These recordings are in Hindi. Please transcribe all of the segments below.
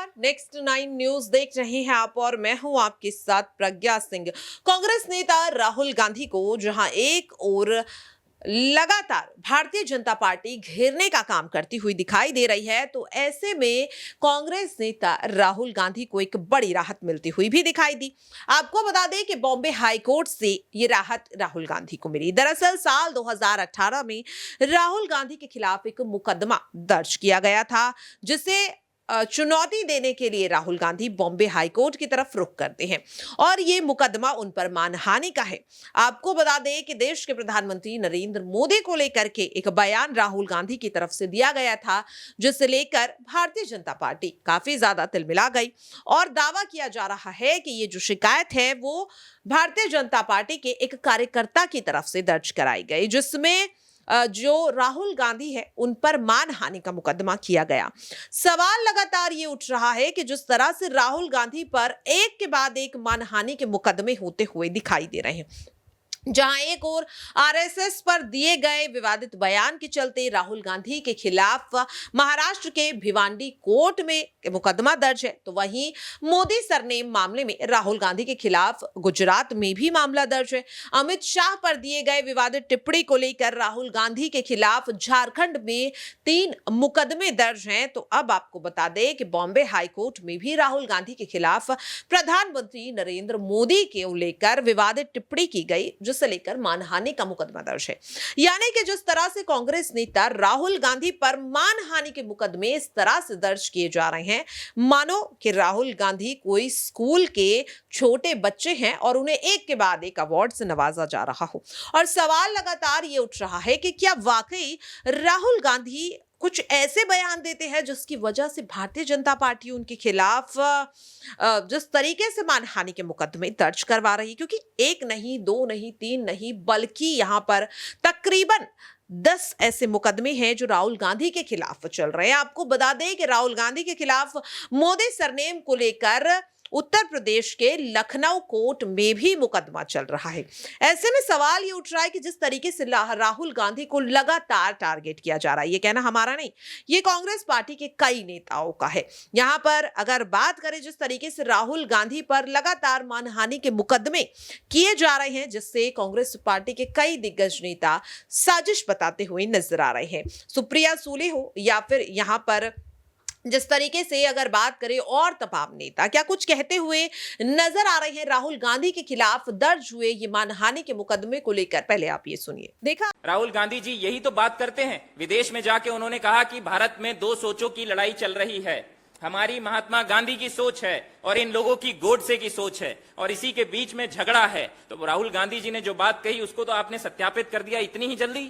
नमस्कार, नेक्स्ट 9 न्यूज देख रहे हैं आप और मैं हूं आपके साथ प्रज्ञा सिंह। कांग्रेस नेता राहुल गांधी को जहां एक और लगातार भारतीय जनता पार्टी घेरने का काम करती हुई दिखाई दे रही है, तो ऐसे में कांग्रेस नेता राहुल गांधी को एक बड़ी राहत मिलती हुई भी दिखाई दी। आपको बता दें कि बॉम्बे हाई कोर्ट से ये राहत राहुल गांधी को मिली। दरअसल साल 2018 में राहुल गांधी के खिलाफ एक मुकदमा दर्ज किया गया था, जिसे चुनौती देने के लिए राहुल गांधी बॉम्बे हाई कोर्ट की तरफ रुख करते हैं और ये मुकदमा उन पर मानहानि का है। आपको बता दें कि देश के प्रधानमंत्री नरेंद्र मोदी को लेकर के एक बयान राहुल गांधी की तरफ से दिया गया था, जिसे लेकर भारतीय जनता पार्टी काफी ज्यादा तिलमिला गई और दावा किया जा रहा है कि ये जो शिकायत है वो भारतीय जनता पार्टी के एक कार्यकर्ता की तरफ से दर्ज कराई गई, जिसमें जो राहुल गांधी है उन पर मानहानि का मुकदमा किया गया। सवाल लगातार ये उठ रहा है कि जिस तरह से राहुल गांधी पर एक के बाद एक मानहानि के मुकदमे होते हुए दिखाई दे रहे हैं, जहां एक और आरएसएस पर दिए गए विवादित बयान के चलते राहुल गांधी के खिलाफ महाराष्ट्र के भिवांडी कोर्ट में मुकदमा दर्ज है, तो वहीं मोदी सरनेम मामले में राहुल गांधी के खिलाफ गुजरात में भी मामला दर्ज है। अमित शाह पर दिए गए विवादित टिप्पणी को लेकर राहुल गांधी के खिलाफ झारखंड में 3 मुकदमे दर्ज हैं। तो अब आपको बता दें कि बॉम्बे हाई कोर्ट में भी राहुल गांधी के खिलाफ प्रधानमंत्री नरेंद्र मोदी के लेकर विवादित टिप्पणी की गई, जिसे लेकर मानहानि का मुकदमा दर्ज है। यानी कि जिस तरह से कांग्रेस नेता राहुल गांधी पर मानहानि के मुकदमे इस तरह से दर्ज किए जा रहे हैं, मानो कि राहुल गांधी कोई स्कूल के छोटे बच्चे हैं और उन्हें एक के बाद एक अवार्ड से नवाजा जा रहा हो। और सवाल लगातार ये उठ रहा है कि क्या वाकई राहुल गांधी कुछ ऐसे बयान देते हैं जिसकी वजह से भारतीय जनता पार्टी उनके खिलाफ जिस तरीके से मानहानि के मुकदमे दर्ज करवा रही है, क्योंकि 1 नहीं 2 नहीं 3 नहीं बल्कि यहां पर तकरीबन 10 ऐसे मुकदमे हैं जो राहुल गांधी के खिलाफ चल रहे हैं। आपको बता दें कि राहुल गांधी के खिलाफ मोदी सरनेम को लेकर उत्तर प्रदेश के लखनऊ कोर्ट में भी मुकदमा चल रहा है। ऐसे में सवाल ये उठ रहा है कि जिस तरीके से राहुल गांधी को लगातार टारगेट किया जा रहा है, ये कहना हमारा नहीं, ये कांग्रेस पार्टी के कई नेताओं का है। यहां पर अगर बात करें जिस तरीके से राहुल गांधी पर लगातार मानहानि के मुकदमे किए जा रहे हैं, जिससे कांग्रेस पार्टी के कई दिग्गज नेता साजिश बताते हुए नजर आ रहे हैं। सुप्रिया सूले हो या फिर यहां पर जिस तरीके से अगर बात करें और तमाम नेता क्या कुछ कहते हुए नजर आ रहे हैं राहुल गांधी के खिलाफ दर्ज हुए ये मानहानि के मुकदमे को लेकर, पहले आप ये सुनिए। देखा, राहुल गांधी जी यही तो बात करते हैं। विदेश में जाके उन्होंने कहा कि भारत में 2 सोचों की लड़ाई चल रही है, हमारी महात्मा गांधी की सोच है और इन लोगों की गोडसे की सोच है, और इसी के बीच में झगड़ा है। तो राहुल गांधी जी ने जो बात कही उसको तो आपने सत्यापित कर दिया इतनी ही जल्दी।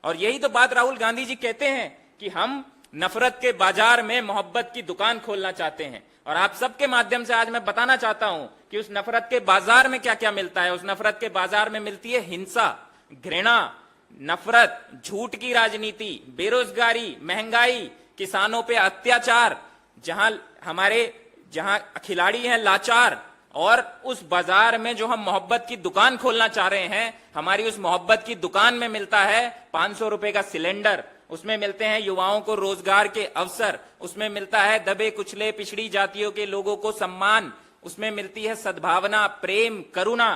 और यही तो बात राहुल गांधी जी कहते हैं कि हम नफरत के बाजार में मोहब्बत की दुकान खोलना चाहते हैं। और आप सबके माध्यम से आज मैं बताना चाहता हूं कि उस नफरत के बाजार में क्या क्या मिलता है। उस नफरत के बाजार में मिलती है हिंसा, घृणा, नफरत, झूठ की राजनीति, बेरोजगारी, महंगाई, किसानों पे अत्याचार, जहां खिलाड़ी हैं लाचार। और उस बाजार में जो हम मोहब्बत की दुकान खोलना चाह रहे हैं, हमारी उस मोहब्बत की दुकान में मिलता है 500 रुपए का सिलेंडर, उसमें मिलते हैं युवाओं को रोजगार के अवसर, उसमें मिलता है दबे कुचले पिछड़ी जातियों के लोगों को सम्मान, उसमें मिलती है सद्भावना, प्रेम, करुणा।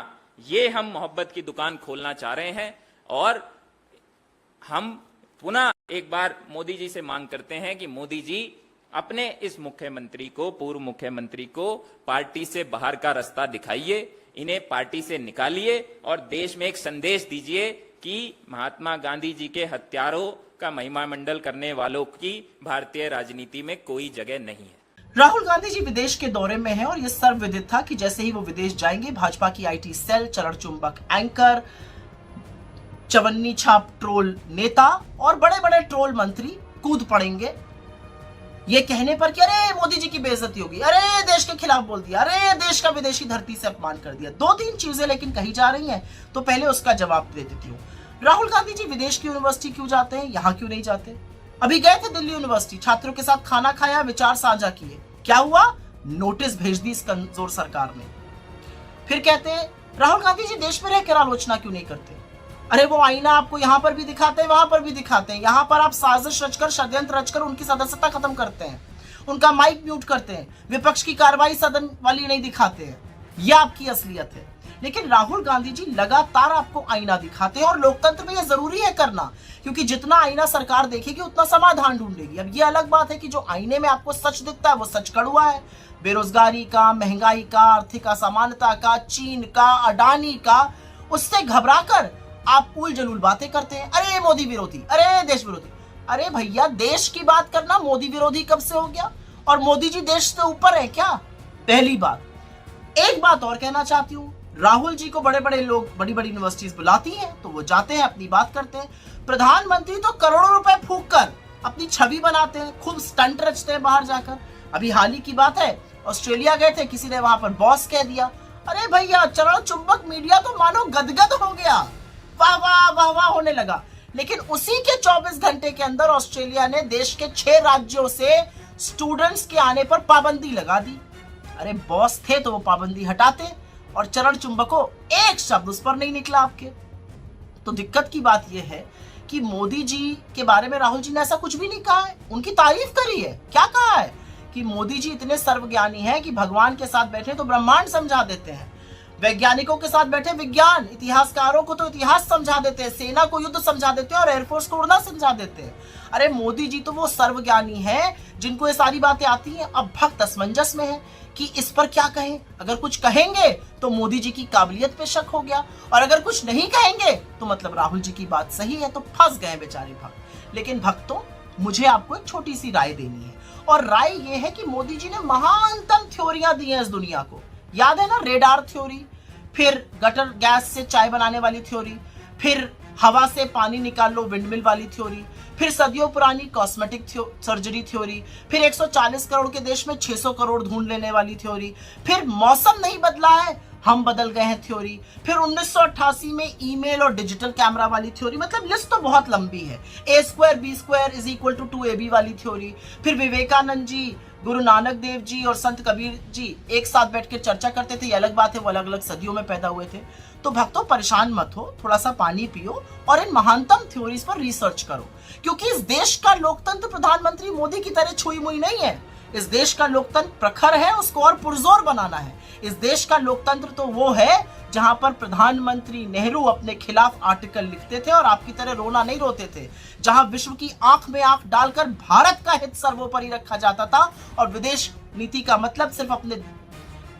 ये हम मोहब्बत की दुकान खोलना चाह रहे हैं। और हम पुनः एक बार मोदी जी से मांग करते हैं कि मोदी जी अपने इस मुख्यमंत्री को, पूर्व मुख्यमंत्री को पार्टी से बाहर का रास्ता दिखाइए, इन्हें पार्टी से निकालिए और देश में एक संदेश दीजिए कि महात्मा गांधी जी के हत्यारों का महिमा मंडल करने वालों की भारतीय राजनीति में कोई जगह नहीं है। राहुल गांधी जी विदेश के दौरे में हैं और यह सर्वविदित था कि जैसे ही वो विदेश जाएंगे, भाजपा की आईटी सेल, चरण चुंबक एंकर, चवन्नी छाप ट्रोल नेता और बड़े बड़े ट्रोल मंत्री कूद पड़ेंगे ये कहने पर कि अरे मोदी जी की बेइज्जती होगी, अरे देश के खिलाफ बोल दिया, अरे देश का विदेशी धरती से अपमान कर दिया। 2-3 चीजें लेकिन कही जा रही हैं, तो पहले उसका जवाब दे देती हूँ। राहुल गांधी जी विदेश की यूनिवर्सिटी क्यों जाते हैं, यहाँ क्यों नहीं जाते? अभी गए थे दिल्ली यूनिवर्सिटी, छात्रों के साथ खाना खाया, विचार साझा किए, क्या हुआ? नोटिस भेज दी इस कमजोर सरकार ने। फिर कहते हैं राहुल गांधी जी देश में रहकर आलोचना क्यों नहीं करते? अरे वो आईना आपको यहाँ पर भी दिखाते हैं, वहां पर भी दिखाते हैं। यहाँ पर आप साजिश रचकर, षड्यंत्र रचकर उनकी सदस्यता खत्म करते हैं। उनका माइक म्यूट करते हैं, विपक्ष की कार्रवाई सदन वाली नहीं दिखाते हैं। यह आपकी असलियत है। लेकिन राहुल गांधी जी लगातार आपको आईना दिखाते हैं और लोकतंत्र में यह जरूरी है करना, क्योंकि जितना आईना सरकार देखेगी उतना समाधान ढूंढेगी। अब ये अलग बात है कि जो आईने में आपको सच दिखता है वो सच कड़वा है, बेरोजगारी का, महंगाई का, आर्थिक असमानता का, चीन का, अडानी का। उससे घबराकर आप उल जलूल बातें करते हैं, अरे मोदी विरोधी, अरे देश विरोधी। अरे भैया, देश की बात करना मोदी विरोधी कब से हो गया? और मोदी जी देश से ऊपर है क्या? पहली बात। एक बात और कहना चाहती हूँ, राहुल जी को बड़े बड़े लोग बड़ी बड़ी यूनिवर्सिटीज बुलाती हैं तो वो जाते हैं, अपनी बात करते हैं। प्रधानमंत्री तो करोड़ों रुपए फूंक कर अपनी छवि बनाते हैं, खूब स्टंट रचते हैं बाहर जाकर। अभी हाल ही की बात है, ऑस्ट्रेलिया गए थे, किसी ने वहां पर बॉस कह दिया। अरे भैया, चरण चुंबक मीडिया तो मानो गदगद हो गया, वाह वाह वाह वाह होने लगा। लेकिन उसी के 24 घंटे के अंदर ऑस्ट्रेलिया ने देश के 6 राज्यों से स्टूडेंट्स के आने पर पाबंदी लगा दी। अरे बॉस थे तो वो पाबंदी हटाते, और चरण चुंबकों एक शब्द उस पर नहीं निकला आपके। तो दिक्कत की बात यह है कि मोदी जी के बारे में राहुल जी ने ऐसा कुछ भी नहीं कहा है, उनकी तारीफ करी है। क्या कहा है कि मोदी जी इतने सर्वज्ञानी हैं कि भगवान के साथ बैठे तो ब्रह्मांड समझा देते हैं, वैज्ञानिकों के साथ बैठे विज्ञान, इतिहासकारों को तो इतिहास समझा देते हैं, सेना को युद्ध समझा देते हैं और एयरफोर्स को उड़ना समझा देते हैं। अरे मोदी जी तो वो सर्वज्ञानी हैं जिनको ये सारी बातें आती हैं। अब भक्त असमंजस में है कि इस पर क्या कहें। अगर कुछ कहेंगे तो मोदी जी की काबिलियत पे शक हो गया, और अगर कुछ नहीं कहेंगे तो मतलब राहुल जी की बात सही है, तो फंस गए बेचारे भक्त। लेकिन भक्तों, मुझे आपको एक छोटी सी राय देनी है, और राय ये है कि मोदी जी ने महानतम थ्योरियां दी हैं इस दुनिया को। याद है ना, रेडार थ्योरी, फिर गटर गैस से चाय बनाने वाली थ्योरी, फिर हवा से पानी निकाल लो विंडमिल वाली थ्योरी, फिर सदियों पुरानी कॉस्मेटिक सर्जरी थ्योरी, फिर 140 करोड़ के देश में 600 करोड़ ढूंढ लेने वाली थ्योरी, फिर मौसम नहीं बदला है हम बदल गए हैं थ्योरी, फिर 1988 में ईमेल और डिजिटल कैमरा वाली थ्योरी। मतलब लिस्ट तो बहुत लंबी है। A² B² = 2AB वाली थ्योरी, फिर विवेकानंद जी, गुरु नानक देव जी और संत कबीर जी एक साथ बैठ के चर्चा करते थे। ये अलग बात है, वो अलग अलग सदियों में पैदा हुए थे। तो भक्तों, परेशान मत हो, थोड़ा सा पानी पियो और इन महानतम थ्योरीज पर रिसर्च करो, क्योंकि इस देश का लोकतंत्र प्रधानमंत्री मोदी की तरह छुई मुई नहीं है। इस देश का लोकतंत्र प्रखर है, उसको और पुरजोर बनाना है। इस देश का लोकतंत्र तो वो है जहां पर प्रधानमंत्री नेहरू अपने खिलाफ आर्टिकल लिखते थे और आपकी तरह रोना नहीं रोते थे, जहां विश्व की आंख में आंख डालकर भारत का हित सर्वोपरि रखा जाता था, और विदेश नीति का मतलब सिर्फ अपने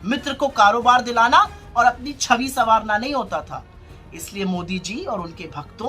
मित्र को कारोबार दिलाना और अपनी छवि संवारना नहीं होता था। इसलिए मोदी जी और उनके भक्तों,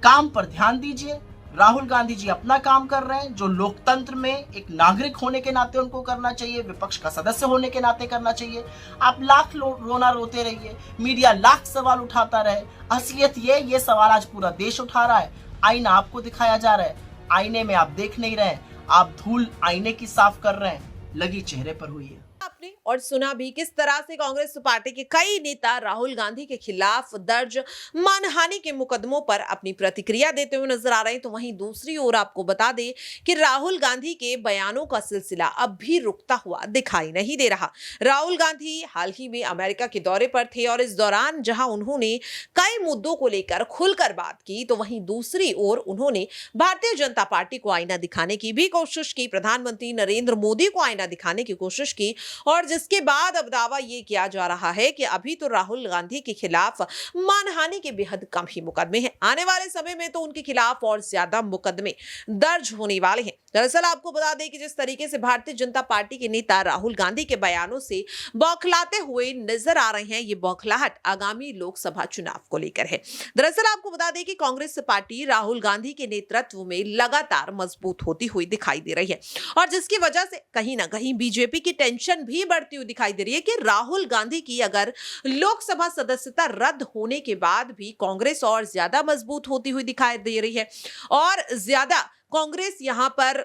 काम पर ध्यान दीजिए। राहुल गांधी जी अपना काम कर रहे हैं, जो लोकतंत्र में एक नागरिक होने के नाते उनको करना चाहिए, विपक्ष का सदस्य होने के नाते करना चाहिए। आप लाख रोना रोते रहिए, मीडिया लाख सवाल उठाता रहे। असलियत ये सवाल आज पूरा देश उठा रहा है। आईना आपको दिखाया जा रहा है, आईने में आप देख नहीं रहे, आप धूल आईने की साफ कर रहे हैं, लगी चेहरे पर हुई है। आपने और सुना भी किस तरह से कांग्रेस पार्टी के कई नेता राहुल गांधी के खिलाफ दर्ज मानहानि के मुकदमों पर अपनी प्रतिक्रिया देते हुए नजर आ रहे हैं। तो वहीं दूसरी ओर आपको बता दें कि राहुल गांधी के बयानों का सिलसिला अब भी रुकता हुआ दिखाई नहीं दे रहा। राहुल गांधी हाल ही में अमेरिका के दौरे पर थे और इस दौरान जहां उन्होंने कई मुद्दों को लेकर खुलकर बात की, तो वहीं दूसरी ओर उन्होंने भारतीय जनता पार्टी को आईना दिखाने की भी कोशिश की, प्रधानमंत्री नरेंद्र मोदी को आईना दिखाने की कोशिश की, और जिसके बाद अब दावा ये किया जा रहा है कि अभी तो राहुल गांधी के खिलाफ मानहानि के बेहद कम ही मुकदमे हैं। आने वाले समय में तो उनके खिलाफ और ज्यादा मुकदमे दर्ज होने वाले हैं। दरअसल आपको बता दें कि जिस तरीके से भारतीय जनता पार्टी के नेता राहुल गांधी के बयानों से बौखलाते हुए नजर आ रहे हैं, ये बौखलाहट आगामी लोकसभा चुनाव को लेकर है। दरअसल आपको बता दें कि कांग्रेस पार्टी राहुल गांधी के नेतृत्व में लगातार मजबूत होती हुई दिखाई दे रही है, और जिसकी वजह से कहीं ना कहीं बीजेपी की टेंशन भी बढ़ती हुई दिखाई दे रही है कि राहुल गांधी की अगर लोकसभा सदस्यता रद्द होने के बाद भी कांग्रेस और ज्यादा मजबूत होती हुई दिखाई दे रही है, और ज्यादा कांग्रेस यहां पर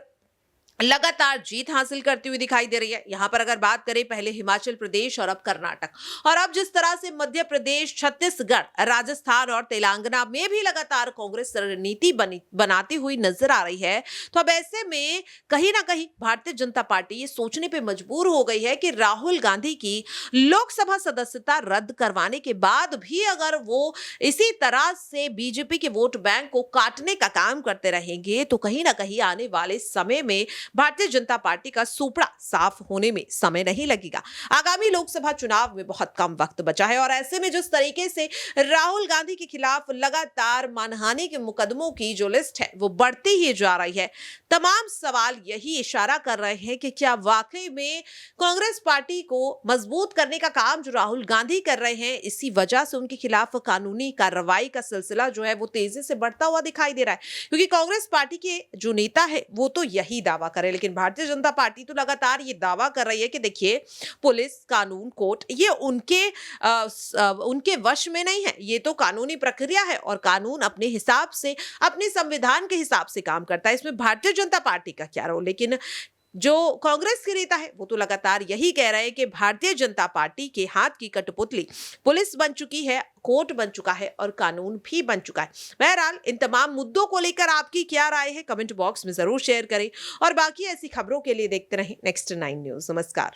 लगातार जीत हासिल करती हुई दिखाई दे रही है। यहां पर अगर बात करें पहले हिमाचल प्रदेश और अब कर्नाटक, और अब जिस तरह से मध्य प्रदेश, छत्तीसगढ़, राजस्थान और तेलंगाना में भी लगातार कांग्रेस रणनीति बनाती हुई नजर आ रही है, तो अब ऐसे में कहीं ना कहीं भारतीय जनता पार्टी ये सोचने पे मजबूर हो गई है कि राहुल गांधी की लोकसभा सदस्यता रद्द करवाने के बाद भी अगर वो इसी तरह से बीजेपी के वोट बैंक को काटने का काम करते रहेंगे, तो कहीं ना कहीं आने वाले समय में भारतीय जनता पार्टी का सुपड़ा साफ होने में समय नहीं लगेगा। आगामी लोकसभा चुनाव में बहुत कम वक्त बचा है और ऐसे में जिस तरीके से राहुल गांधी के खिलाफ लगातार मानहानि के मुकदमों की जो लिस्ट है वो बढ़ती ही जा रही है, तमाम सवाल यही इशारा कर रहे हैं कि क्या वाकई में कांग्रेस पार्टी को मजबूत करने का काम जो राहुल गांधी कर रहे हैं, इसी वजह से उनके खिलाफ कानूनी कार्रवाई का सिलसिला जो है वो तेजी से बढ़ता हुआ दिखाई दे रहा है। क्योंकि कांग्रेस पार्टी के जो नेता है वो तो यही दावा करे, लेकिन भारतीय जनता पार्टी तो लगातार ये दावा कर रही है कि देखिए पुलिस, कानून, कोर्ट ये उनके वश में नहीं है, ये तो कानूनी प्रक्रिया है और कानून अपने हिसाब से, अपने संविधान के हिसाब से काम करता है। इसमें भारतीय जनता पार्टी का क्या रोल? लेकिन जो कांग्रेस के नेता है वो तो लगातार यही कह रहे हैं कि भारतीय जनता पार्टी के हाथ की कठपुतली पुलिस बन चुकी है, कोर्ट बन चुका है और कानून भी बन चुका है। बहरहाल इन तमाम मुद्दों को लेकर आपकी क्या राय है, कमेंट बॉक्स में जरूर शेयर करें और बाकी ऐसी खबरों के लिए देखते रहें नेक्स्ट 9 न्यूज। नमस्कार।